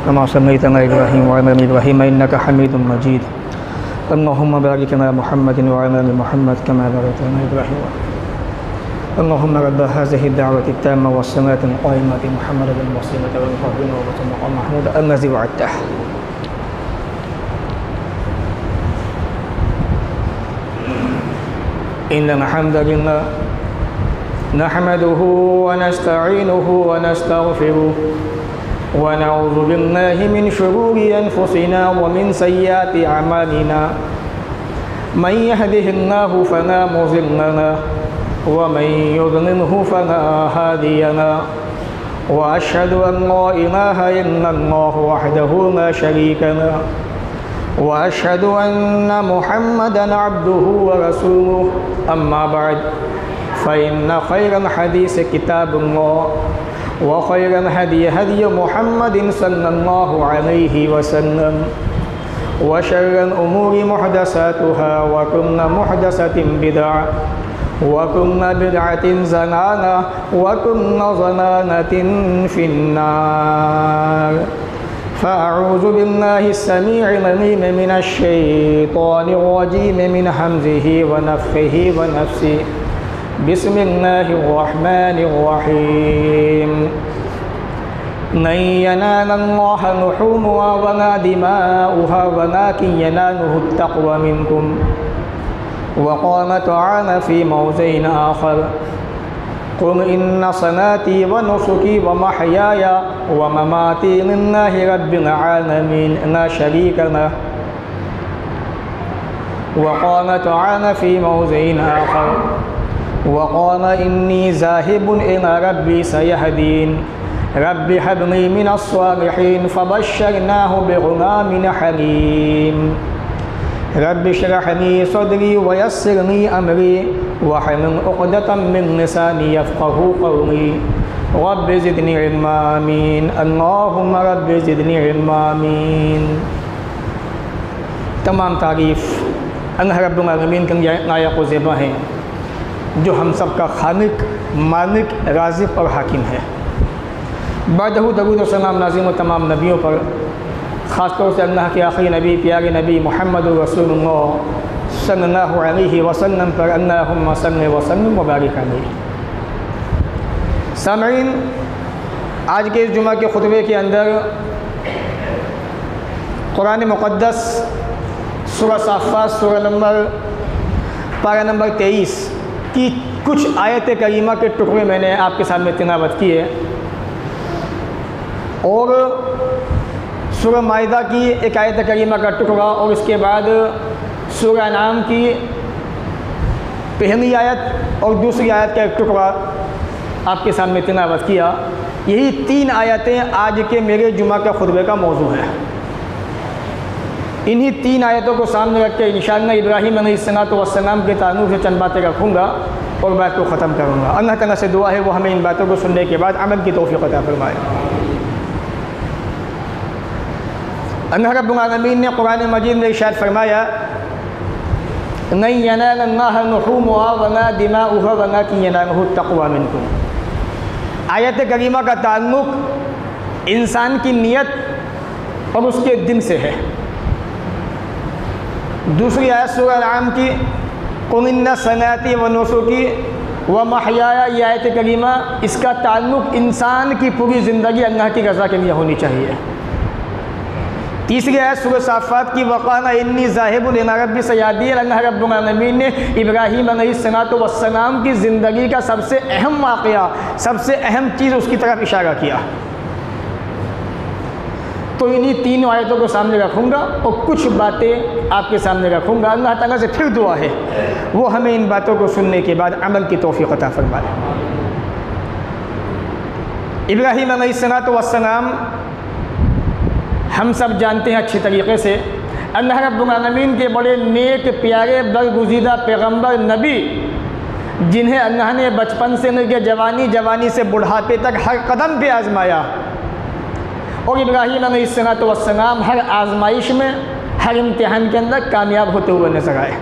कमा सल्लैता अला इब्राहीम व अला इब्राहीम इन्नका हमीदुम मजीद। अल्लाहुम्मा बारिक अला मुहम्मदिन व अला आलि मुहम्मद कमा बारकता अला इब्राहीम। अल्लाहुम्मा रब्ब हाज़िहि दाअवति ताम्मा वस्सलाति क़ाइमति मुहम्मदन वसीलतन व फ़ज़ीलतन व मक़ाम महमूद अल्लज़ी वअदतह। इन्नल हम्दलिल्लाह नहमदुहु व नस्तईनुहु व नस्तगफिरुहु व नऊज़ु बिल्लाहि मिन शुरूरि अनफुसिना व मिन सय्यिआति अमालिना मन यहदिहिल्लाहु फला मुज़िल्ल लहु व मन युज़लिल्हु फला हादिय लहु व अशहदु अन ला इलाहा इल्लल्लाहु वहदहु ला शरीक लहु व अशहदु अन्न मुहम्मदन अब्दुहु व रसूलुहु अम्मा बअद फ़इन्न खैरल हदीस किताबुल्लाह व खैरल हदी हदी मुहम्मदिन सल्लल्लाहु अलैहि वसल्लम व शर्रल उमूरि मुहदसातुहा व कुल्लु मुहदसतिन बिदअह व कुल्लु बिदअतिन ज़लालह व कुल्लु ज़लालतिन फिन्नार। फ़अऊज़ु बिल्लाहि स्समीइल अलीम मिनश शैतानिर रजीम मिन हम्ज़िहि व नफ़्ख़िहि व नफ़्सिहि। बिस्मिल्लाहिर रहमानिर रहीम। लन यनालल्लाह लुहूमुहा वला दिमाउहा वलाकिन यनालुहु अत्तक़वा मिनकुम। व क़ाल तआला फ़ी मौज़िइन आख़र क़ुल इन्न सलाती व नुसुकी व महयाय व ममाती लिल्लाहि रब्बिल आलमीन ला शरीका लहु। व क़ाल तआला फ़ी मौज़िइन आख़र व क़ाल इन्नी ज़ाहिबुन इला रब्बी सयहदीन रब्बि हब्ली मिनस्सालिहीन फ़बश्शरनाहु बिग़ुलामिन हलीम। रब्बि इश्रह ली सदरी व यस्सिर ली अमरी वहलुल उक़दतम मिन लिसानी यफ़क़हू क़ौली रब्बि ज़िदनी इल्मा आमीन। अल्लाहुम्मा रब्बि ज़िदनी इल्मा आमीन। तमाम तारीफ़ अल्लाह रब्बुल आलमीन के लायक़ व ज़ेबा है, जो हम सब का खालिक, मालिक, राज़िक़ और हाकिम है। बादहू दरूद व सलाम नाज़िल व तमाम नबियों पर, ख़ास तौर से अल्लाह के आखिरी नबी, प्यारे नबी मुहम्मदुर रसूलुल्लाह सल्लल्लाहु अलैहि वसल्लम पर अल्लाहुम्मा सल्लि व सल्लिम व बारिक अलैहि। सामईन, आज के इस जुमा के खुतबे के अंदर कुरान मुक़द्दस सूरह साफ़ात सूरह नंबर पारा नंबर 23 की कुछ आयत करीमा के टुकड़े मैंने आपके सामने तिलावत किए और सूरह माइदा की एक आयत करीमा का टुकड़ा और इसके बाद सूरह अनाम की पहली आयत और दूसरी आयत का एक टुकड़ा आपके सामने तिलावत किया। यही 3 आयतें आज के मेरे जुमा के खुतबे का मौजू है। इन्हीं 3 आयतों को सामने रख के इंशाअल्लाह इब्राहीम अलैहिस्सलाम के ताल्लुक़ से चंद बातें रखूँगा और बात को ख़त्म करूँगा। अल्लाह ताला से दुआ है वो हमें इन बातों को सुनने के बाद अमल की तौफ़ीक़ अता फ़रमाए। अल्लाह रब्बुल आलमीन ने कुरान मजीद में इरशाद फरमाया, लन यनालल्लाह लुहूमुहा वला दिमाउहा वलाकिन यनालुहु अत्तक़वा मिनकुम। आयत करीमा का ताल्लुक़ इंसान की नीयत और उसके दिल से है। दूसरी आयत सूरह अनाम की क़ुल इन्न सलाती व नुसुकी व महयाया, ये आयत करीमा इसका ताल्लुक़ इंसान की पूरी ज़िंदगी अल्लाह की रज़ा के लिए होनी चाहिए। तीसरी आयत सूरह साफ़ात की वक़ाल इन्नी ज़ाहिबुन इला रब्बी सयहदीन। अल्लाह रब्बुल आलमीन ने इब्राहीम अलैहिस्सलातु वस्सलाम की ज़िंदगी का सबसे अहम वाक़या, सबसे अहम चीज़ उसकी तरफ इशारा किया। तो इन्हीं 3 आयतों को सामने रखूँगा और कुछ बातें आपके सामने रखूँगा। अल्लाह ताला से फिर दुआ है वो हमें इन बातों को सुनने के बाद अमल की तौफ़ीक़ अता फ़रमाए। इब्राहीम अलैहिस्सलातु वस्सलाम हम सब जानते हैं अच्छी तरीक़े से, अल्लाह रब्बुल आलमीन के बड़े नेक, प्यारे, बरगुज़ीदा पैगम्बर, नबी, जिन्हें अल्लाह ने बचपन से लेकर जवानी, जवानी से बुढ़ापे तक हर कदम पे आज़माया। और इब्राहीम अलैहिस्सलातु वस्सलाम हर आज़माइश में, हर इम्तिहान के अंदर कामयाब होते हुए नजर आए।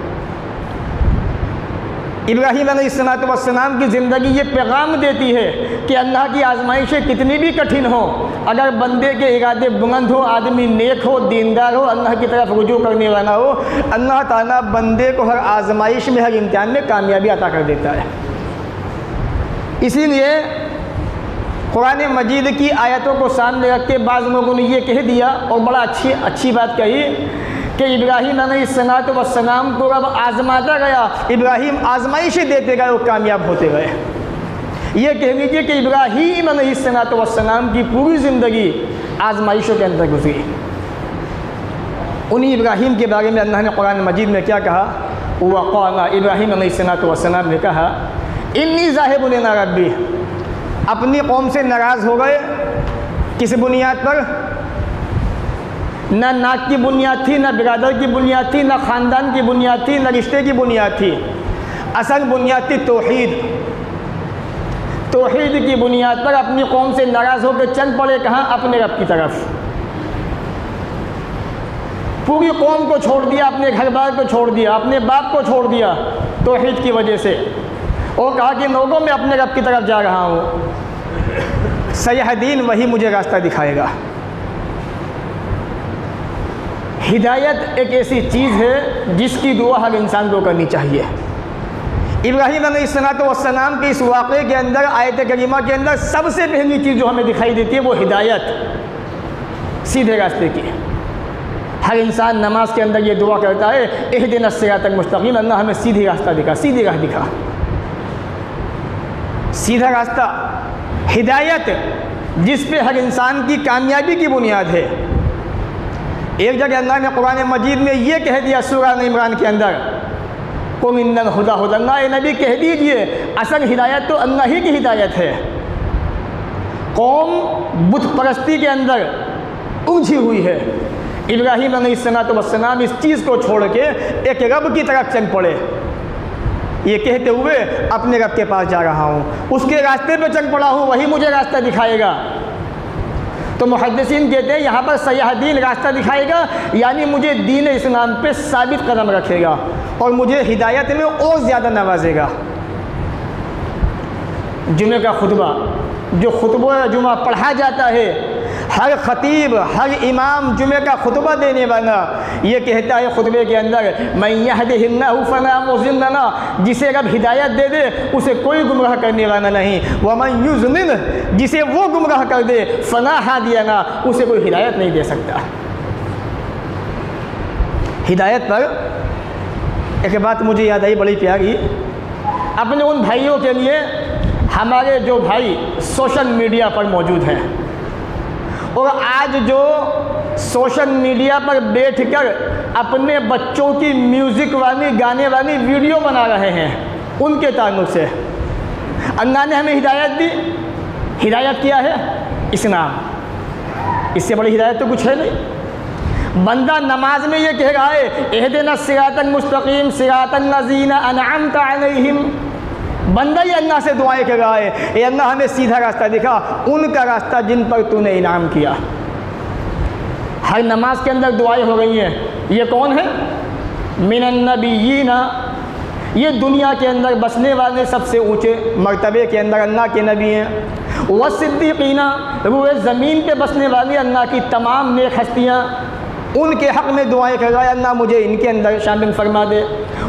इब्राहीम अलैहिस्सलाम की ज़िंदगी ये पैगाम देती है कि अल्लाह की आजमाइशें कितनी भी कठिन हो, अगर बंदे के इरादे बुलंद हो, आदमी नेक हो, दीनदार हो, अल्लाह की तरफ रुजू करने वाला हो, अल्लाह ताला बंदे को हर आजमाइश में, हर इम्तिहान में कामयाबी अता कर देता है। इसीलिए कुरान मजीद की आयतों को सामने रख के बाज़ लोगों ने ये कह दिया और बड़ा अच्छी बात कही कि इब्राहीम अलैहिस्सलाम को अब आजमाता गया, इब्राहीम आजमाइशें देते गए, वो कामयाब होते गए। ये कह लीजिए कि इब्राहीम अलैहिस्सलाम की पूरी ज़िंदगी आजमाइशों के अंदर गुजरी। उन्हीं इब्राहीम के बारे में अल्लाह ने कुरान मजीद में क्या कहा, वक़ाला, इब्राहीम अलैहिस्सलाम ने कहा, इन्नी ज़ाहिबुन इला रब्बी, अपनी कौम से नाराज़ हो गए। किस बुनियाद पर? ना नाक की बुनियाद थी, ना बिरादर की बुनियाद थी, ना ख़ानदान की बुनियाद थी, ना रिश्ते की बुनियाद थी। असल बुनियाद थी तौहीद। तौहीद की बुनियाद पर अपनी कौम से नाराज़ होकर चल पड़े कहाँ? अपने रब की तरफ। पूरी कौम को छोड़ दिया, अपने घर बार को छोड़ दिया, अपने बाप को छोड़ दिया तौहीद की वजह से, और कहा कि लोगों में अपने रब की तरफ जा रहा हूँ, सयहदीन, वही मुझे रास्ता दिखाएगा। हिदायत एक ऐसी चीज़ है जिसकी दुआ हर इंसान को करनी चाहिए। इब्राहीम अलैहिस्सलाम के इस वाक़े के अंदर, आयत करीमा के अंदर सबसे पहली चीज़ जो हमें दिखाई देती है वो हिदायत, सीधे रास्ते की। हर इंसान नमाज के अंदर ये दुआ करता है, इहदिनस सिरातल मुस्तकीम, अल्लाह हमें सीधी रास्ता दिखा, सीधी राह दिखा। सीधा रास्ता, हिदायत, जिस पे हर इंसान की कामयाबी की बुनियाद है। एक जगह अल्लाह ने कुरान मजीद में ये कह दिया सूरह इमरान के अंदर, कुल इन्नल हुदा हुदल्लाह, ए नबी कह दीजिए असल हिदायत तो अल्लाह ही की हिदायत है। कौम बुत परस्ती के अंदर उलझी हुई है। इब्राहीम अलैहिस्सलाम इस चीज़ को छोड़ के एक रब की तरफ चल पड़े, ये कहते हुए अपने रब के पास जा रहा हूँ, उसके रास्ते पे चल पड़ा हूँ, वही मुझे रास्ता दिखाएगा। तो मुहद्दिसीन कहते हैं यहाँ पर सयहदीन, रास्ता दिखाएगा यानी मुझे दीन इस्लाम पे साबित कदम रखेगा और मुझे हिदायत में और ज़्यादा नवाजेगा। जुमे का खुतबा, जो खुतबा जुमा पढ़ा जाता है, हर ख़तीब, हर इमाम जुमे का खुतबा देने वाला ये कहता है खुतबे के अंदर, मैं यहदिहिल्लाहु फला मुज़िल्ल लहु, जिसे रब हिदायत दे दे उसे कोई गुमराह करने वाला नहीं, व मन युज़लिल, जिसे वो गुमराह कर दे, फला हादिया लहु, उसे कोई हिदायत नहीं दे सकता। हिदायत पर एक बात मुझे याद आई बड़ी प्यारी, अपने उन भाइयों के लिए, हमारे जो भाई सोशल मीडिया पर मौजूद हैं और आज जो सोशल मीडिया पर बैठकर अपने बच्चों की म्यूज़िक वाली, गाने वाली वीडियो बना रहे हैं, उनके ताल्लुक़ से अल्लाह ने हमें हिदायत दी। हिदायत क्या है? इस्लाम। इससे बड़ी हिदायत तो कुछ है नहीं। बंदा नमाज में ये कह रहा है, इहदिनस सिरातल मुस्तकीम सिरातल लज़ीना अनअमता अलैहिम, बंदा ही अल्लाह से दुआएं कर रहा है, ए अल्लाह हमें सीधा रास्ता दिखा, उनका रास्ता जिन पर तूने इनाम किया। हर नमाज के अंदर दुआएं हो रही हैं। ये कौन है? मिनन नबिय्यीना, ये दुनिया के अंदर बसने वाले सबसे ऊंचे मर्तबे के अंदर अल्लाह के नबी हैं। व सिद्दीक़ीना, वो ज़मीन पे बसने वाली अल्लाह की तमाम नेक हस्तियाँ, उनके हक़ में दुआएं कर रहा है, अल्लाह मुझे इनके अंदर शामिल फरमा दे।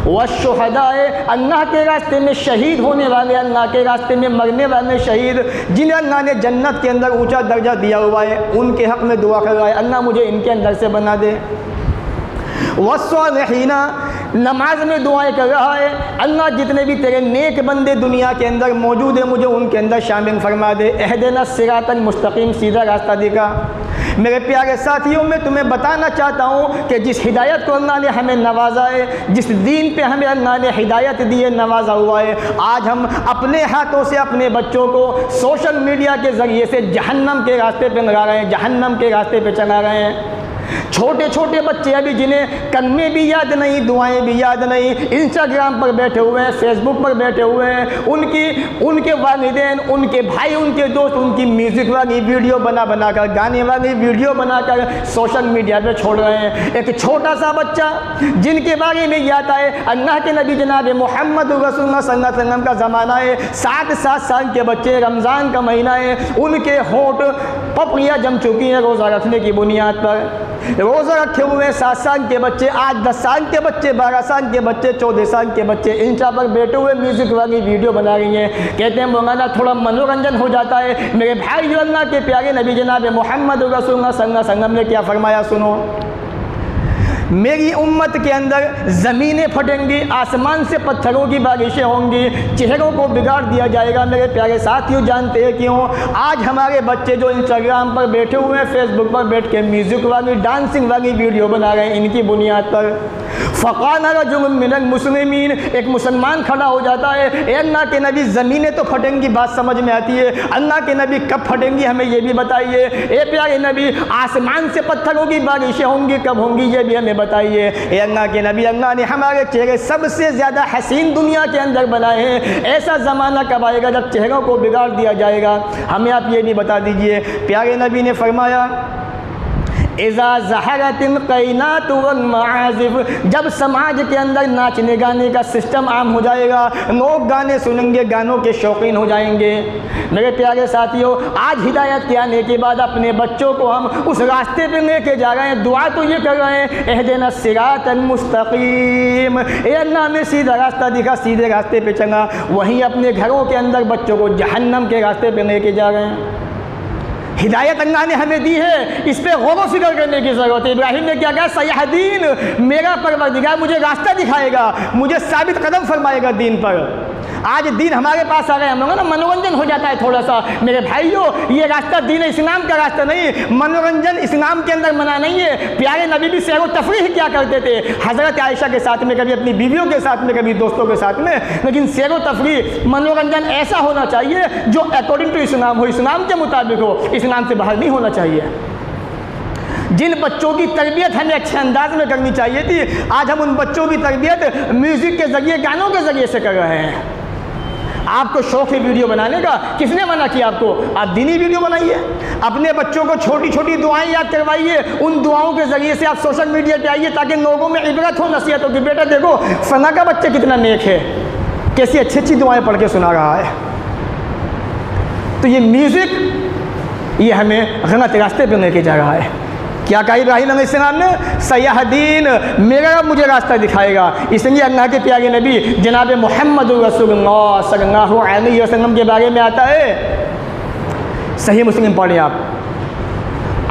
वशुहदाए, अल्लाह के रास्ते में शहीद होने वाले, अल्लाह के रास्ते में मरने वाले शहीद, जिन्हें अल्लाह ने जन्नत के अंदर ऊंचा दर्जा दिया हुआ है, उनके हक़ में दुआ कर रहा है, अल्लाह मुझे इनके अंदर से बना दे। वस्सालिहीना, नमाज में दुआएं कर रहा है, अल्लाह जितने भी तेरे नेक बंदे दुनिया के अंदर मौजूद है मुझे उनके अंदर शामिल फरमा दे। इहदिनस सिरातल मुस्तकीम, सीधा रास्ता दिखा। मेरे प्यारे साथियों, मैं तुम्हें बताना चाहता हूँ कि जिस हिदायत को अल्लाह ने हमें नवाजा है, जिस दीन पे हमें अल्लाह ने हिदायत दी है, नवाजा हुआ है, आज हम अपने हाथों से अपने बच्चों को सोशल मीडिया के ज़रिए से जहन्नम के रास्ते पे लगा रहे हैं, जहन्नम के रास्ते पे चला रहे हैं। छोटे छोटे बच्चे अभी जिन्हें कलमे भी याद नहीं, दुआएं भी याद नहीं, इंस्टाग्राम पर बैठे हुए हैं, फेसबुक पर बैठे हुए हैं, उनके वालिदैन, उनके भाई, उनके दोस्त उनकी म्यूज़िक वाली वीडियो बना कर, गाने वाली वीडियो बनाकर सोशल मीडिया पे छोड़ रहे हैं। एक छोटा सा बच्चा जिनके बारे में याद आए अल्लाह के नबी जनाब मोहम्मद रसूलुल्लाह सल्लल्लाहु अलैहि वसल्लम का ज़माना है, 7 साल के बच्चे, रमज़ान का महीना है, उनके होंठ पपड़ियाँ जम चुकी हैं रोज़ा रखने की बुनियाद पर। रोज़ा रखे हुए 7 साल के बच्चे, आज 10 साल के बच्चे, 12 साल के बच्चे, 14 साल के बच्चे इंस्टा पर बैठे हुए म्यूज़िक वाली वीडियो बना रही हैं। कहते हैं मौलाना थोड़ा मनोरंजन हो जाता है। मेरे भाई जो अल्लाह के प्यारे नबी जनाब मोहम्मद रसूलुल्लाह सल्लल्लाहु अलैहि वसल्लम ने क्या फरमाया सुनो। मेरी उम्मत के अंदर ज़मीनें फटेंगी, आसमान से पत्थरों की बारिशें होंगी, चेहरों को बिगाड़ दिया जाएगा। मेरे प्यारे साथियों जानते हैं क्यों? आज हमारे बच्चे जो इंस्टाग्राम पर बैठे हुए हैं, फेसबुक पर बैठ के म्यूज़िक वाली, डांसिंग वाली वीडियो बना रहे हैं, इनकी बुनियाद पर फ़क़ाना रजुलुन मिनल मुस्लिमीन, एक मुसलमान खड़ा हो जाता है, ए अल्लाह के नबी ज़मीनें तो फटेंगी, बात समझ में आती है, अल्लाह के नबी कब फटेंगी हमें ये भी बताइए। ए प्यारे नबी आसमान से पत्थरों की बारिशें होंगी, कब होंगी ये भी हमें बताइए। ए अल्लाह के नबी, अल्लाह ने हमारे चेहरे सबसे ज़्यादा हसीन दुनिया के अंदर बनाए हैं, ऐसा ज़माना कब आएगा जब चेहरों को बिगाड़ दिया जाएगा? हमें आप ये भी बता दीजिए। प्यारे नबी ने फरमाया इज़ा ज़हरतिल क़ैनात वल मआज़िफ़, जब समाज के अंदर नाचने गाने का सिस्टम आम हो जाएगा, लोग गाने सुनेंगे, गानों के शौकीन हो जाएंगे। मेरे प्यारे साथियों, आज हिदायत के आने के बाद अपने बच्चों को हम उस रास्ते पे लेके जा रहे हैं। दुआ तो ये कर रहे हैं इहदिनस सिरातल मुस्तक़ीम, ए अल्लाह ने सीधा रास्ता दिखा, सीधे रास्ते पे चला। वहीं अपने घरों के अंदर बच्चों को जहन्नम के रास्ते पे लेके जा रहे हैं। हिदायत अल्लाह ने हमें दी है, इस पर गौर व फिक्र करने की ज़रूरत है। इब्राहिम ने क्या कहा? सयहदीन, मेरा परवरदिगार मुझे रास्ता दिखाएगा, मुझे साबित कदम फरमाएगा दीन पर। आज दीन हमारे पास आ गए, हम लोगों ना मनोरंजन हो जाता है थोड़ा सा। मेरे भाइयों, ये रास्ता दीन इस्लाम का रास्ता नहीं, मनोरंजन इस्लाम के अंदर मना नहीं है। प्यारे नबी भी सैर व तफरीह क्या करते थे? हज़रत आयशा के साथ में, कभी अपनी बीवियों के साथ में, कभी दोस्तों के साथ में, लेकिन सैर व तफरीह, मनोरंजन ऐसा होना चाहिए जो अकॉर्डिंग टू इस्लाम हो, इस्लाम के मुताबिक हो, इस्लाम से बाहर नहीं होना चाहिए। जिन बच्चों की तरबियत हमें अच्छे अंदाज में करनी चाहिए थी, आज हम उन बच्चों की तरबियत म्यूज़िक के ज़रिए, गानों के ज़रिए से कर रहे हैं। आपको शौक़ है वीडियो बनाने का, किसने मना किया आपको? आप दीनी वीडियो बनाइए, अपने बच्चों को छोटी छोटी दुआएं याद करवाइए, उन दुआओं के ज़रिए से आप सोशल मीडिया पे आइए ताकि लोगों में इबरत हो, नसीहत हो कि बेटा देखो फना का बच्चा कितना नेक है, कैसी अच्छी अच्छी दुआएं पढ़ के सुना रहा है। तो ये म्यूज़िक ये हमें गलत रास्ते पर लेके जा रहा है। क्या कहा इब्राहीम अलैहिस्सलाम ने? सयहदीन, मेरा मुझे रास्ता दिखाएगा। इसलिए अल्लाह के प्यारे नबी जनाब मोहम्मद रसूलुल्लाह सल्लल्लाहु अलैहि वसल्लम के बारे में आता है, सही मुस्लिम पढ़ें आप।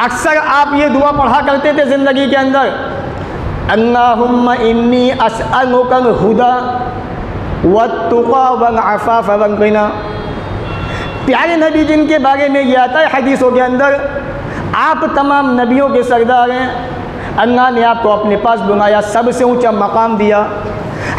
अक्सर आप ये दुआ पढ़ा करते थे ज़िंदगी के अंदर, अल्लाहुम्मा इन्नी अस्अलुकल हुदा वत्तुक़ा वल अफ़ाफ़ वल ग़िना। प्यारे नबी जिनके बारे में ये आता है हदीसों के अंदर, आप तमाम नबियों के सरदार हैं, अल्लाह ने आपको अपने पास बुलाया, सबसे ऊंचा मकाम दिया।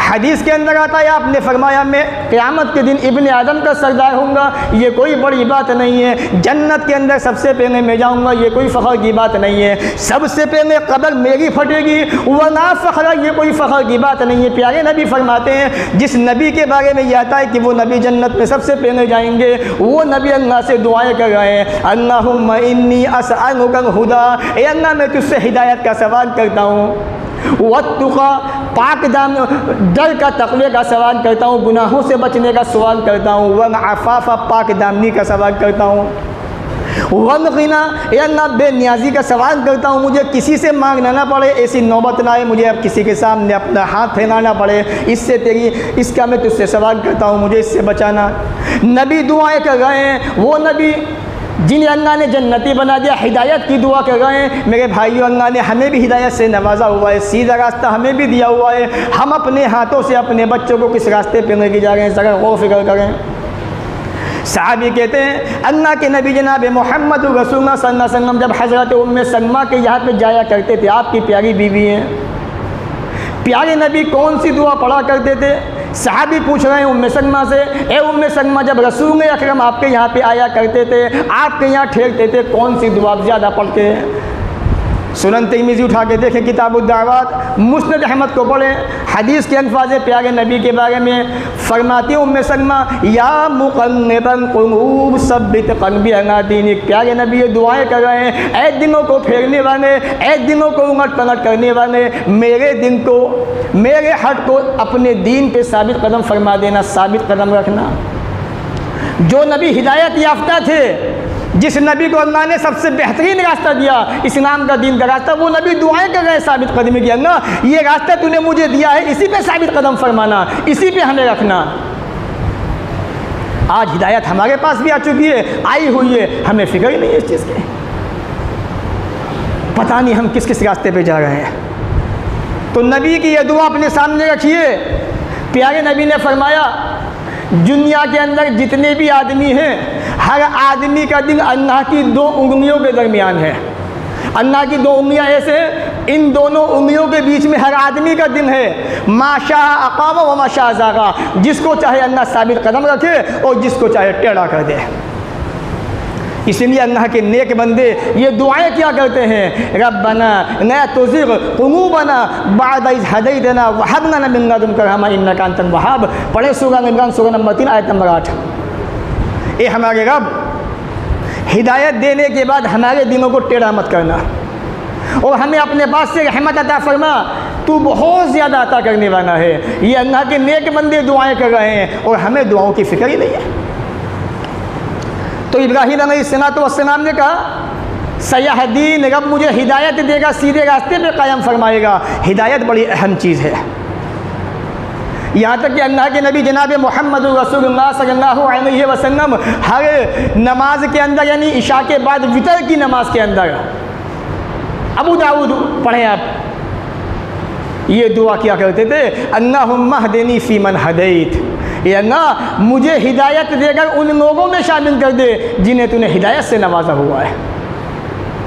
हदीस के अंदर आता है, आपने फरमाया मैं क़यामत के दिन इब्ने आदम का सरदार होऊंगा, ये कोई बड़ी बात नहीं है। जन्नत के अंदर सबसे पहले मैं जाऊंगा, ये कोई फ़ख्र की बात नहीं है। सबसे पहले कब्र मेरी फटेगी, वला फ़ख्र, ये कोई फ़ख्र की बात नहीं है। प्यारे नबी फरमाते हैं, जिस नबी के बारे में ये आता है कि वो नबी जन्नत में सबसे पहले जाएंगे, वो नबी अल्लाह से दुआएँ कर रहे हैं, अल्लाहुम्मा इन्नी अस्अलुकल हुदा, ए अल्लाह मैं तुझसे हिदायत का सवाल करता हूँ, वत्तुक़ा, पाक दाम, डर का, तक़वे का सवाल करता हूँ, गुनाहों से बचने का सवाल करता हूँ, वल अफ़ाफ़ा, पाक दामनी का सवाल करता हूँ, वल ग़िना, या अल्लाह बेनियाजी का सवाल करता हूँ, मुझे किसी से मांगना ना पड़े, ऐसी नौबत ना आए मुझे अब किसी के सामने अपना हाथ फैलाना पड़े, इससे तेरी, इसका मैं तुझसे सवाल करता हूँ, मुझे इससे बचाना। नबी दुआएँ कर रहे हैं, वो नबी जिन्हें अल्लाह ने जन्नती बना दिया, हिदायत की दुआ कर रहे हैं। मेरे भाइयों, अल्लाह ने हमें भी हिदायत से नवाजा हुआ है, सीधा रास्ता हमें भी दिया हुआ है। हम अपने हाथों से अपने बच्चों को किस रास्ते पर लेके जा रहे हैं, ज़रा गौर फिक्र करें। साहबी कहते हैं, अल्लाह के नबी जनाब मोहम्मद रसूलुल्लाह सल्लल्लाहु अलैहि वसल्लम जब हज़रत उम्मे सलमा के यहाँ पे जाया करते थे, आपकी प्यारी बीवी हैं, प्यारे नबी कौन सी दुआ पढ़ा करते थे? साहबी पूछ रहे हैं उम्मे सलमा से, ए उम्मे सलमा, जब रसूल अकरम आपके यहाँ पे आया करते थे, आपके यहाँ ठहरते थे, कौन सी दुआ ज़्यादा पढ़ते हैं? सुनन तिरमिज़ी उठा के देखें, किताबुद्दावात, मुस्नद अहमद को पढ़ें, हदीस के अल्फाज़ प्यारे नबी के बारे में फरमाती उम्मे सलमा, या मुक़न्निबल क़ुलूब सब्बित क़ल्बी अला दीनिक। प्यारे नबी ये दुआएं कर रहे हैं, ऐ दिलों को फेरने वाले, ऐ दिलों को उलट पलट करने वाले, मेरे दिन को, मेरे हट को अपने दीन पे साबित कदम फरमा देना, साबित कदम रखना। जो नबी हिदायत याफ्ता थे, जिस नबी को अल्लाह ने सबसे बेहतरीन रास्ता दिया, इस्लाम का दीन का रास्ता, वो नबी दुआएं कर रहे हैं साबित कदमी की, अल्लाह ये रास्ता तूने मुझे दिया है, इसी पे साबित कदम फरमाना, इसी पे हमें रखना। आज हिदायत हमारे पास भी आ चुकी है, आई हुई है, हमें फिक्र ही नहीं है इस चीज़ की। पता नहीं हम किस किस रास्ते पे जा रहे हैं। तो नबी की यह दुआ अपने सामने रखिए। प्यारे नबी ने फरमाया, दुनिया के अंदर जितने भी आदमी हैं, हर आदमी का दिन अल्लाह की 2 उंगलियों के दरमियान है। अल्लाह की 2 उंगलियां ऐसे, इन दोनों उंगलियों के बीच में हर आदमी का दिन है। माशा अकामा व माशा ज़ागा, जिसको चाहे अल्लाह साबित कदम रखे और जिसको चाहे टेढ़ा कर दे। इसलिए अल्लाह के नेक बंदे ये दुआएं क्या करते हैं, रब्बना ला तुज़िग़ क़ुलूबना बअद इज़ हदैतना व हब लना मिन लदुनका रहमा इन्नका अंतल वहाब। पढ़े सूरह इमरान सूरह नंबर 3 आयत नंबर 8। ये हमारे रब हिदायत देने के बाद हमारे दिलों को टेढ़ा मत करना और हमें अपने पास से रहमत अता फरमा, तू बहुत ज़्यादा अता करने वाला है। ये अल्लाह के नेक बंदे दुआएं कर रहे हैं और हमें दुआओं की फ़िक्र ही नहीं है। तो इब्राहीम अलैहिस्सलाम ने कहा, सयहदीन, रब मुझे हिदायत देगा, सीधे रास्ते पे कायम फरमाएगा। हिदायत बड़ी अहम चीज़ है। यहाँ तक कि अल्लाह के नबी जनाब मोहम्मद रसूलुल्लाह सल्लल्लाहु अलैहि वसल्लम हर नमाज के अंदर, यानी इशा के बाद वितर की नमाज के अंदर, अबू दाऊद पढ़ें आप, ये दुआ किया करते थे, अल्लाहुम्मा हदनी फ़ीमन हदैत, ये अल्लाह मुझे हिदायत देकर उन लोगों में शामिल कर दे जिन्हें तूने हिदायत से नवाजा हुआ है।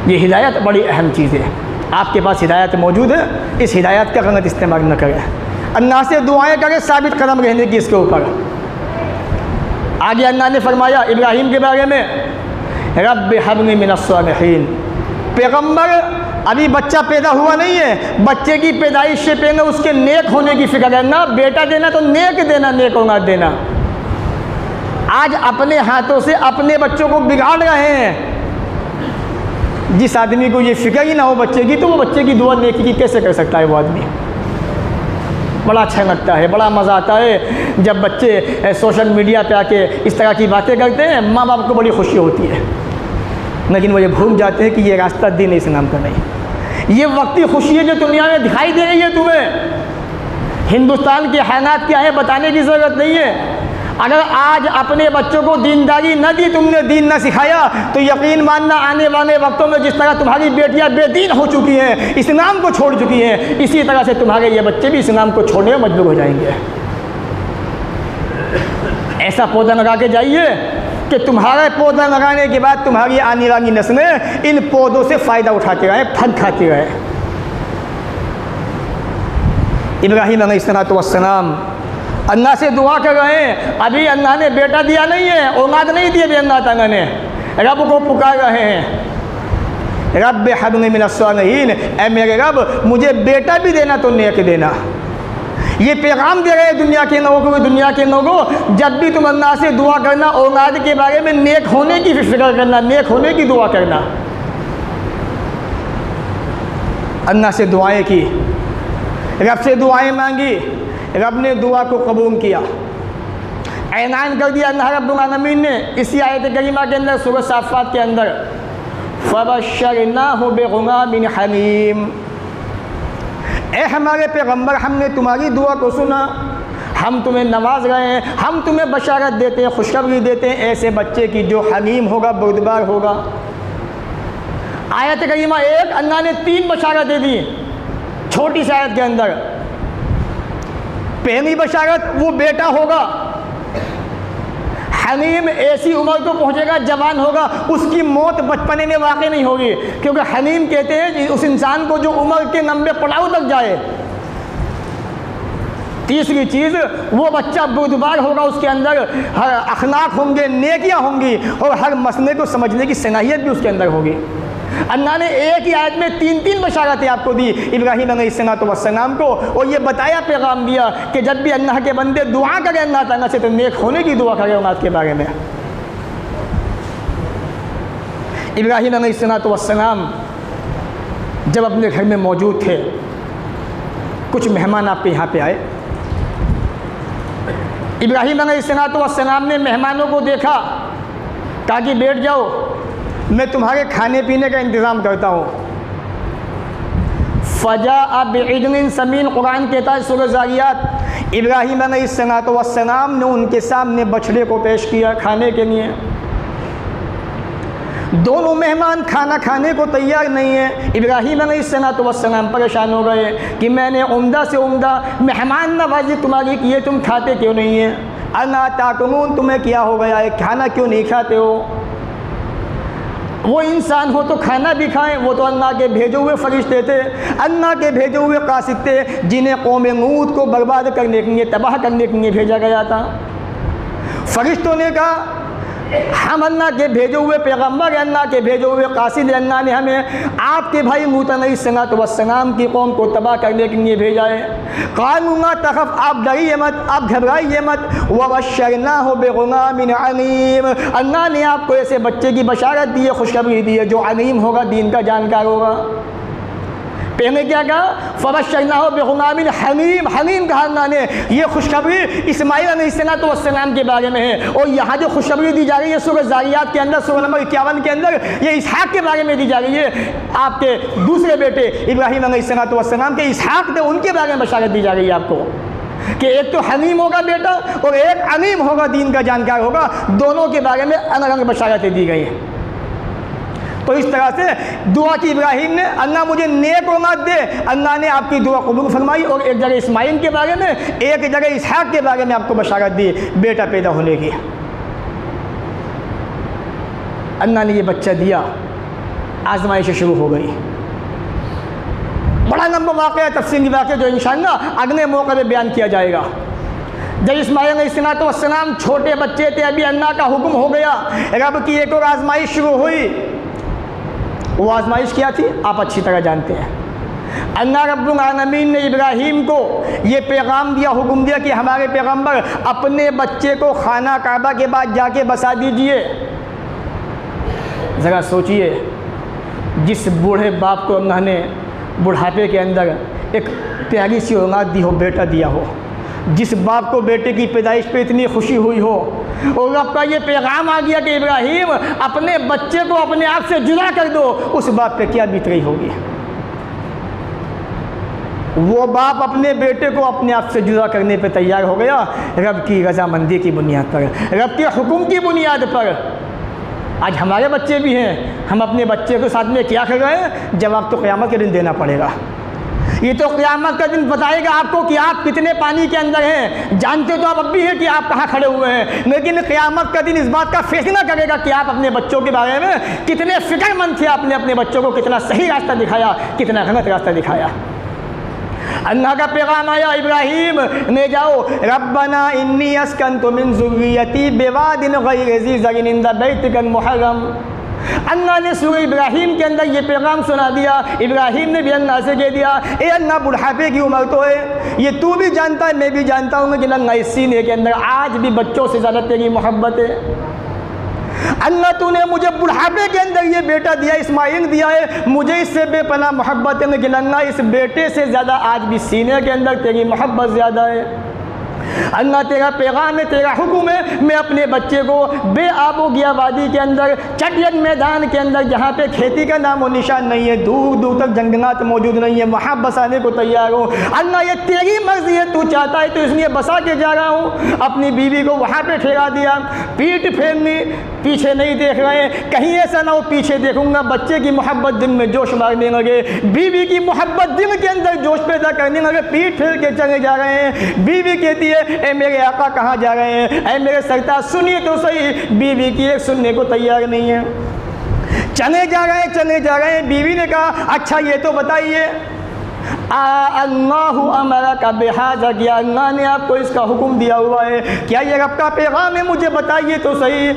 ये हिदायत बड़ी अहम चीज़ है। आपके पास हिदायत मौजूद है, इस हिदायत का गलत इस्तेमाल न करें। अल्लाह से दुआएं करें साबित कदम रहने की इसके ऊपर। आगे अल्लाह ने फरमाया इब्राहीम के बारे में, रब्बि हबली मिनस सालिहीन। पैगम्बर अभी बच्चा पैदा हुआ नहीं है, बच्चे की पैदाइश से पहले उसके नेक होने की फिक्र करना। बेटा देना तो नेक देना, नेक औलाद देना। आज अपने हाथों से अपने बच्चों को बिगाड़ रहे हैं। जिस आदमी को ये फिक्र ही ना हो बच्चे की, तो वो बच्चे की दुआ नेकी की कैसे कर सकता है वो आदमी। बड़ा अच्छा लगता है, बड़ा मज़ा आता है जब बच्चे सोशल मीडिया पे आके इस तरह की बातें करते हैं, माँ बाप को बड़ी खुशी होती है। लेकिन वो ये भूल जाते हैं कि ये रास्ता दीन इस्लाम का नहीं। ये वक्ती खुशी है जो दुनिया में दिखाई दे रही है तुम्हें। हिंदुस्तान के हालात क्या है बताने की ज़रूरत नहीं है। अगर आज अपने बच्चों को दीनदारी न दी, तुमने दीन न सिखाया, तो यकीन मानना आने वाले वक्तों में जिस तरह तुम्हारी बेटियां बेदीन हो चुकी हैं, इस्लाम को छोड़ चुकी हैं, इसी तरह से तुम्हारे ये बच्चे भी इस्लाम को छोड़ने में मजबूर हो जाएंगे। ऐसा पौधा लगा के जाइए कि तुम्हारा पौधा लगाने के बाद तुम्हारी आने वाली नस्लें इन पौधों से फ़ायदा उठाते रहे, फल खाते रहे। इब्राहीम अलैहिस्सलाम अल्लाह से दुआ कर रहे हैं, अभी अल्लाह ने बेटा दिया नहीं है, औलाद नहीं दी अभी अल्लाह ताला ने, रब को पुकार रहे हैं, रब्बि हबली मिनस सालिहीन, ऐ मेरे रब मुझे बेटा भी देना तो नेक देना। ये पैगाम दे रहे हैं दुनिया के लोगों को, दुनिया के लोगों जब भी तुम अल्लाह से दुआ करना, औलाद के बारे में नेक होने की फिक्र करना, नेक होने की दुआ करना। अल्लाह से दुआएं की, रब से दुआएं मांगी, रब ने दुआ को कबूल किया, ऐलान कर दिया अल्लाह रब्बुल आलमीन ने इसी आयत करीमा के अंदर सूरह साफ़ात के अंदर, फ़बश्शरनाहु बिग़ुलामिन हलीम। ए हमारे पैगम्बर, हमने तुम्हारी दुआ को सुना, हम तुम्हें नवाज रहे हैं, हम तुम्हें बशारत देते हैं, खुशखबरी देते हैं ऐसे बच्चे की जो हलीम होगा, बुर्दबार होगा। आयत करीमा एक, अल्लाह ने 3 बशारत दे दी छोटी सी आयत के अंदर। पहली बशारत, वो बेटा होगा, हलीम ऐसी उम्र को पहुंचेगा, जवान होगा, उसकी मौत बचपने में वाक़ई नहीं होगी, क्योंकि हलीम कहते हैं उस इंसान को जो उम्र के लंबे पड़ाव तक जाए। तीसरी चीज़, वो बच्चा बुर्दबार होगा, उसके अंदर हर अखलाक होंगे, नेकियां होंगी और हर मसले को समझने की सलाहियत भी उसके अंदर होगी। अल्लाह ने एक ही आयत में 3-3 बशारतें आपको दी इब्राहीम अलैहिस्सलाम को, और ये बताया, पैगाम दिया कि जब भी अल्लाह के बंदे दुआ करें अल्लाह ताला से तो नेक होने की दुआ करें औलाद के बारे में। इब्राहीम अलैहिस्सलाम जब अपने घर में मौजूद थे, कुछ मेहमान आपके यहाँ पे आए। इब्राहीम अलैहिस्सलाम ने मेहमानों को देखा, कहा कि बैठ जाओ, मैं तुम्हारे खाने पीने का इंतज़ाम करता हूँ। फ़जा अब इजनिन समीन, कुरान कहता है सूरह ज़ारियात, इब्राहीम अलैहिस्सलाम ने उनके सामने बछड़े को पेश किया खाने के लिए। दोनों मेहमान खाना खाने को तैयार नहीं है। इब्राहीम अलैहिस्सलाम परेशान हो गए कि मैंने उम्दा से उम्दा मेहमान नवाजी तुम्हारी की है, तुम खाते क्यों नहीं है? अना ताकुमून, तुम्हें क्या हो गया है, खाना क्यों नहीं खाते हो? वो इंसान हो तो खाना भी खाएं, वो तो अल्लाह के भेजे हुए फरिश्ते थे, अल्लाह के भेजे हुए कासिद थे, जिन्हें कौम नूह को बर्बाद करने के लिए, तबाह करने के लिए भेजा गया था। फरिश्तों ने कहा हम अल्लाह के भेजे हुए पैगम्बर, अल्लाह के भेजे हुए कासिद, अल्लाह ने हमें आपके भाई मूसा अलैहिस्सलाम की कौम को तबाह करने के लिए भेजा है। क़ालू मा तख़फ़, आप डरिए मत, आप घबराइए मत। वबश्शरनाहु बिग़ुलामिन अलीम, अल्लाह ने आपको ऐसे बच्चे की बशारत दी है, खुशखबरी दी है जो अलीम होगा, दीन का जानकार होगा। पहले क्या कहा? फ़बश्शरनाहु बिग़ुलामिन हलीम, हलीम कहा अल्लाह ने। ये खुशखबरी इस्माईल अलैहिस्सलाम के बारे में है, और यहाँ जो खुशखबरी दी जा रही है सूरह ज़ारियात के अंदर, सूरह नंबर 51 के अंदर, ये इसहाक़ के बारे में दी जा रही है। आपके दूसरे बेटे इब्राहीम अलैहिस्सलाम के इसहाक़ थे, उनके बारे में बशारत दी जा रही है आपको कि एक तो हलीम होगा बेटा और एक अलीम होगा, दीन का जानकार होगा। दोनों के बारे में अलग अलग बशारतें दी गई हैं। तो इस तरह से दुआ की इब्राहीम ने, अल्लाह मुझे नेक औलाद दे, अल्लाह ने आपकी दुआ कबूल फरमाई, और एक जगह इस्माईल के बारे में, एक जगह इसहाक़ के बारे में आपको बशारत दी बेटा पैदा होने की। अल्लाह ने ये बच्चा दिया, आजमाइश शुरू हो गई। बड़ा लंबा वाक़या, तफसीली वाक़या जो इंशाअल्लाह अगले मौके पर बयान किया जाएगा। जब इस्माईल अलैहिस्सलाम छोटे बच्चे थे, अभी अल्लाह का हुक्म हो गया, रब की एक और आजमाइश शुरू हुई। वो आजमाइश क्या थी आप अच्छी तरह जानते हैं। अल्लाह रब्बुल आलमीन ने इब्राहीम को ये पैगाम दिया, हुक्म दिया कि हमारे पैगम्बर अपने बच्चे को खाना काबा के बाद जाके बसा दीजिए। ज़रा सोचिए, जिस बूढ़े बाप को अल्लाह ने बुढ़ापे के अंदर एक प्यारी सी औलाद दी हो, बेटा दिया हो, जिस बाप को बेटे की पैदाइश पे इतनी खुशी हुई हो, और आपका ये पैगाम आ गया कि इब्राहीम अपने बच्चे को अपने आप से जुदा कर दो, उस बाप पे क्या बीत रही होगी? वो बाप अपने बेटे को अपने आप से जुदा करने पे तैयार हो गया, रब की रजामंदी की बुनियाद पर, रब के हुक्म की बुनियाद पर। आज हमारे बच्चे भी हैं, हम अपने बच्चे के साथ में क्या कर रहे हैं? जवाब तो क़यामत के दिन देना पड़ेगा। ये तो क़यामत का दिन बताएगा आपको कि आप कितने पानी के अंदर हैं। जानते तो आप अब भी हैं कि आप कहाँ खड़े हुए हैं, लेकिन क़यामत का दिन इस बात का फैसला करेगा कि आप अपने बच्चों के बारे में कितने फ़िक्रमंद थे, आपने अपने बच्चों को कितना सही रास्ता दिखाया, कितना गलत रास्ता दिखाया। अल्लाह का पैगाम आया, इब्राहीम ले जाओ, रब्बना इन्नी अस्कन्तु मिन ज़ुर्रिय्यती बिवादिन गैरि ज़ी ज़रइन इंद बैतिकल मुहर्रम। अल्लाह ने सूरह इब्राहीम के अंदर ये पैगाम सुना दिया। इब्राहीम ने भी अल्लाह से कह दिया, ए अल्लाह बुढ़ापे की उम्र तो है, ये तू भी जानता है, मैं भी जानता हूँ कि अल्लाह इस सीने के अंदर आज भी बच्चों से ज़्यादा तेरी मोहब्बत है। अल्लाह तूने मुझे बुढ़ापे के अंदर ये बेटा दिया, इस्माईल दिया है, मुझे इससे बेपनाह मोहब्बत है, लेकिन अल्लाह इस बेटे से ज़्यादा आज भी सीने के अंदर तेरी मोहब्बत ज़्यादा है। अल्लाह तेरा पैगाम है, तेरा हुक्म है, मैं अपने बच्चे को बेआबो गियाबादी के अंदर, चटियन मैदान के अंदर, जहाँ पे खेती का नाम और निशान नहीं है, दूर दूर तक जंगलात मौजूद नहीं है, वहाँ बसाने को तैयार हूँ। अल्लाह ये तेरी मर्ज़ी है, तू चाहता है तो इसलिए बसा के जा रहा हूँ। अपनी बीवी को वहाँ पे ठहरा दिया, पीठ फेरनी, पीछे नहीं देख रहे हैं, कहीं ऐसा ना हो पीछे देखूंगा। बच्चे की मोहब्बत दिल में जोश मारने लगे, बीवी की मोहब्बत दिल के अंदर जोश पैदा करने लगे, पीठ फेर के चले जा रहे हैं। बीवी कहती है, ए मेरे आका कहाँ जा रहे हैं, ए मेरे सरताज सुनिए तो सही। बीवी की एक सुनने को तैयार नहीं है, चले जा रहे हैं, चले जा रहे हैं। बीवी ने कहा, अच्छा ये तो बताइए, अल्लाहु अमरका बिहाज़ा, क्या अल्लाह ने आपको इसका हुक्म दिया हुआ है? क्या ये रब का पैगाम है? मुझे बताइए तो सही।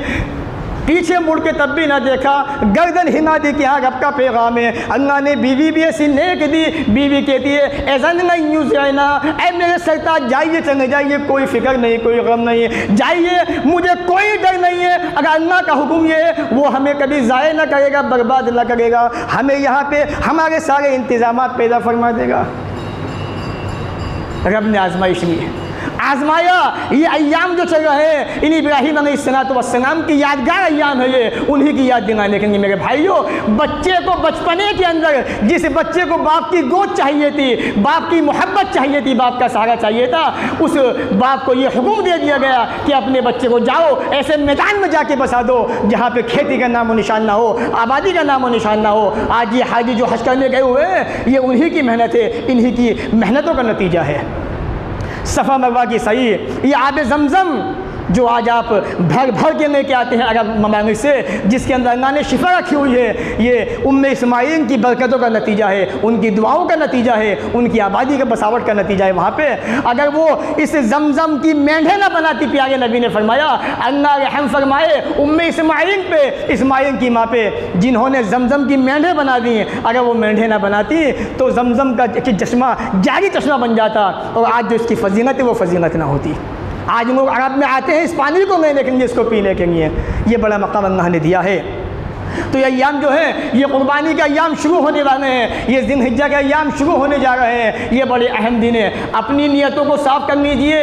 पीछे मुड़ के तब भी ना देखा, गर्दन हिला दी कि हाँ रब का पैगाम है। अल्लाह ने बीवी भी ऐसी नेक दी, बीवी कहती है ऐसा नहीं यूँ जाना, ऐ मेरे सरताज जाइए चले जाइए, कोई फिक्र नहीं, कोई गम नहीं, जाइए, मुझे कोई डर नहीं है। अगर अल्लाह का हुक्म ये है वो हमें कभी ज़ाय ना करेगा, बर्बाद ना करेगा, हमें यहाँ पे हमारे सारे इंतज़ामात पैदा फरमा देगा। रब ने आजमाइश ली, आजमाया। ये अय्याम जो चल रहे हैं इन इब्राहीम अलैहिस्सलाम की यादगार अय्याम है, ये उन्हीं की याद दिलाने के लिए मेरे भाइयों। बच्चे को बचपने के अंदर जिस बच्चे को बाप की गोद चाहिए थी, बाप की मोहब्बत चाहिए थी, बाप का सहारा चाहिए था, उस बाप को ये हुक्म दे दिया गया कि अपने बच्चे को जाओ ऐसे मैदान में जाके बसा दो जहाँ पे खेती का नामो निशान ना हो, आबादी का नामो निशान ना हो। आज ये हाजी जो हज करने गए हुए हैं ये उन्हीं की मेहनत है, इन्हीं की मेहनतों का नतीजा है। सफ़ा मरवा की सही, ये आब ज़मज़म जो आज आप भर भर के लेके आते हैं अरब ममालिक से, जिसके अंदर अल्लाह ने शिफा रखी हुई है, ये उम्मे इस्माइल की बरकतों का नतीजा है, उनकी दुआओं का नतीजा है, उनकी आबादी का बसावट का नतीजा है। वहाँ पे अगर वो इस जमजम की मेंढे ना बनाती, प्यारे नबी ने फरमाया अल्लाह रहम फरमाए उम्मे इस्माइल पे, इस्माइल की माँ पे, जिन्होंने जमजम की मेंढे बना दी, अगर वो मेंढे ना बनाती तो जमजम का चश्मा जारी चश्मा बन जाता, और आज जो इसकी फजीलत है वो फजीलत ना होती। आज लोग अरब में आते हैं इस पानी को लेने के लिए, इसको पीने के लिए, ये बड़ा मकाम अल्लाह ने दिया है। तो ये अय्याम जो है ये कुर्बानी का अय्याम शुरू होने वाले हैं, ये ज़िलहिज्जा के अय्याम शुरू होने जा रहे हैं, ये बड़े अहम दिन है। अपनी नियतों को साफ कर लीजिए,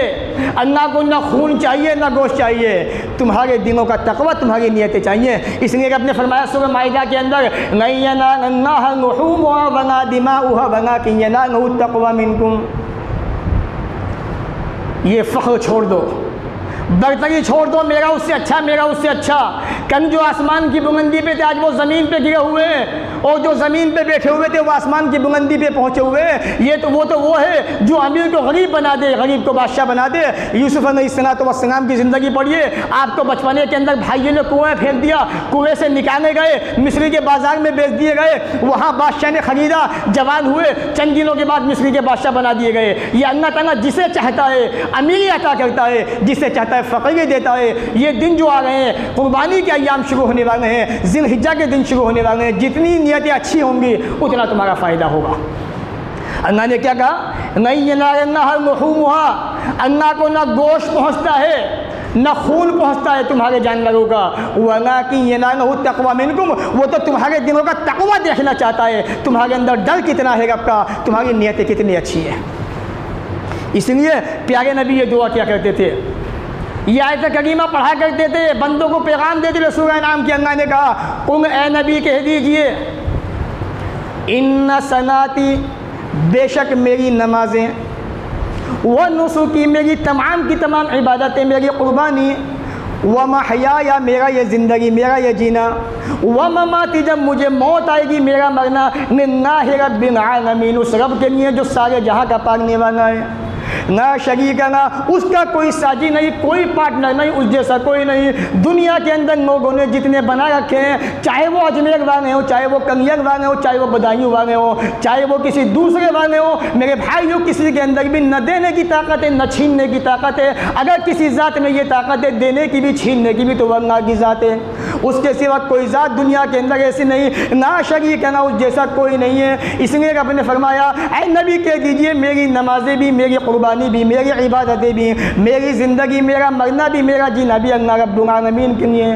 अल्लाह को ना खून चाहिए ना गोश्त चाहिए, तुम्हारे दिलों का तकवा, तुम्हारी नियतें चाहिए। इसलिए आपने फरमाया सूरह माइदा के अंदर नहीं यनालुल्लाह लुहूमुहा वला दिमाउहा वलाकिन यनालुहु तक़वा मिनकुम, ये फ़ख्र छोड़ दो, बर्तरी छोड़ दो, मेरा उससे अच्छा, मेरा उससे अच्छा। कन जो आसमान की बुलंदी पे थे आज वो ज़मीन पे गिरे हुए हैं, और जो ज़मीन पे बैठे हुए थे वो आसमान की बुलंदी पे पहुँचे हुए हैं। ये तो वो है जो अमीर को गरीब बना दे, गरीब को बादशाह बना दे। यूसुफ अलैहिस्सलाम की ज़िंदगी पढ़िए, आपको बचपने के अंदर भाइयों ने कुएँ फेंक दिया, कुएँ से निकाले गए, मिस्री के बाज़ार में बेच दिए गए, वहाँ बादशाह ने ख़रीदा, जवान हुए, चंद दिनों के बाद मिस्री के बादशाह बना दिए गए। ये अल्लाह ताला जिसे चाहता है अमीरी अता करता है, जिसे चाहता है फ़क़ीर देता है। ये दिन जो आ रहे हैं, कुर्बानी के अय्याम शुरू होने वाले हैं, ज़िलहिज्जा के दिन शुरू होने वाले हैं, जितनी नियतें अच्छी होंगी उतना तुम्हारा फ़ायदा होगा। अल्लाह ने क्या कहा, नहीं यनालुल्लाह लुहूमुहा, अल्लाह को ना गोश्त पहुँचता है ना खून पहुँचता है तुम्हारे जानवरों का, वलाकिन यनालुहु तक़वा मिनकुम, वो तो तुम्हारे दिलों का तक़वा देखना चाहता है, तुम्हारे अंदर डर कितना है रब का, तुम्हारी नियतें कितनी अच्छी है। इसलिए प्यारे नबी ये दुआ क्या करते थे, ये आयत करीमा पढ़ा करते थे, बंदों को पैगाम देते थे। सूरह नाम की अल्लाह ने कहा कुल ए नबी कह दीजिए इन्ना सलाती, बेशक मेरी नमाजें, व नुसुकी, मेरी तमाम की तमाम इबादतें, मेरी कुर्बानी, व महयाया, मेरा ये ज़िंदगी, मेरा ये जीना, व ममाती, जब मुझे मौत आएगी, मेरा मरना, लिल्लाहि रब्बिल आलमीन, उस रब के लिए जो सारे जहाँ का पालने वाला है, ना शरीक ना उसका कोई साजी नहीं, कोई पार्टनर नहीं, उस जैसा कोई नहीं। दुनिया के अंदर लोगों ने जितने बना रखे हैं, चाहे वो अजमेर वाले हो, चाहे वो कलियर वाले हो, चाहे वो बदायूं वाले हो, चाहे वो किसी दूसरे वाले हो, मेरे भाइयों किसी के अंदर भी न देने की ताकत है न छीनने की ताकत है। अगर किसी ज़ात में ये ताकत है देने की भी छीनने की भी, तो वह अल्लाह की ज़ात है, उसके सिवा कोई ज़ात दुनिया के अंदर ऐसी नहीं, ना शरीक ना उस जैसा कोई नहीं है। इसलिए रब ने फरमाया ऐ नबी कह दीजिए मेरी नमाजें भी, मेरी कुर्बानी भी, मेरी इबादतें भी, मेरी ज़िंदगी, मेरा मरना भी, मेरा जीना भी अल्लाह रब्बुल आलमीन के लिए।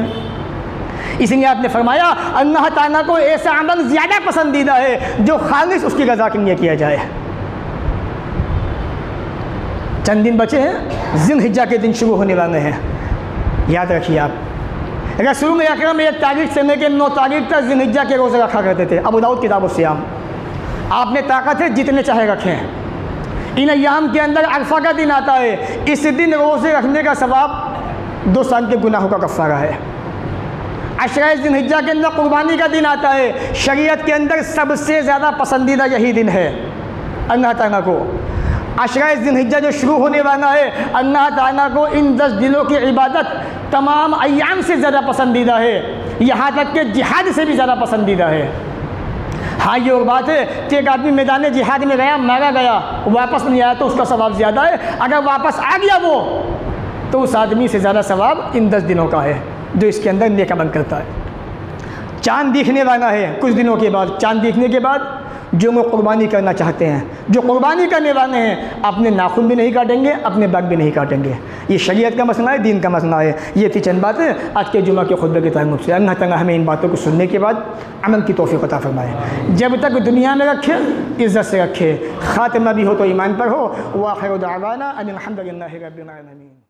इसलिए आपने फरमाया अल्लाह ताला को ऐसा अमल ज़्यादा पसंदीदा है जो खालिस उसकी रज़ा के लिए किया जाए। चंद दिन बचे हैं, ज़िलहिज्जा के दिन शुरू होने वाले हैं, याद रखिए आप। रसूल अकरम 1 तारीख से लेकर 9 तारीख तक ज़िलहिज्जा के रोज़े रखा करते थे। अबू दाऊद किताब सियाम, आपने ताकत है जितने चाहे रखें। इन अय्याम के अंदर अरफा का दिन आता है, इस दिन रोज़े रखने का सवाब 2 साल के गुनाहों का कफ़ारा है। अशरा ज़िलहिज्जा के अंदर कुर्बानी का दिन आता है, शरीयत के अंदर सबसे ज़्यादा पसंदीदा यही दिन है अल्लाह ताला को। अशरा ज़िलहिज्जा जो शुरू होने वाला है, अल्लाह ताला को इन 10 दिनों की इबादत तमाम अय्याम से ज़्यादा पसंदीदा है, यहाँ तक कि जिहाद से भी ज़्यादा पसंदीदा है। हाँ ये और बात है कि एक आदमी मैदान जिहाद में गया, मारा गया, वापस नहीं आया तो उसका सवाब ज़्यादा है, अगर वापस आ गया वो तो उस आदमी से ज़्यादा सवाब इन 10 दिनों का है। जो इसके अंदर नेक अमल करता है। चाँद दिखने वाला है कुछ दिनों के बाद। चाँद दिखने के बाद जो लोग कुर्बानी करना चाहते हैं, जो कुर्बानी करने वाले हैं, अपने नाखून भी नहीं काटेंगे, अपने बाल भी नहीं काटेंगे। ये शरीयत का मसला है, दीन का मसला है। ये थी चंद बातें आज के जुमा के खुतबे के ताल्लुक़ से। अल्लाह ताला हमें इन बातों को सुनने के बाद अमल की तौफ़ीक़ अता फ़रमाए। जब तक दुनिया में रखे इज़्ज़त से रखे, ख़ातिमा भी हो तो ईमान पर हो। व आख़िरु दावाना अनिल हम्दुलिल्लाहि रब्बिल आलमीन।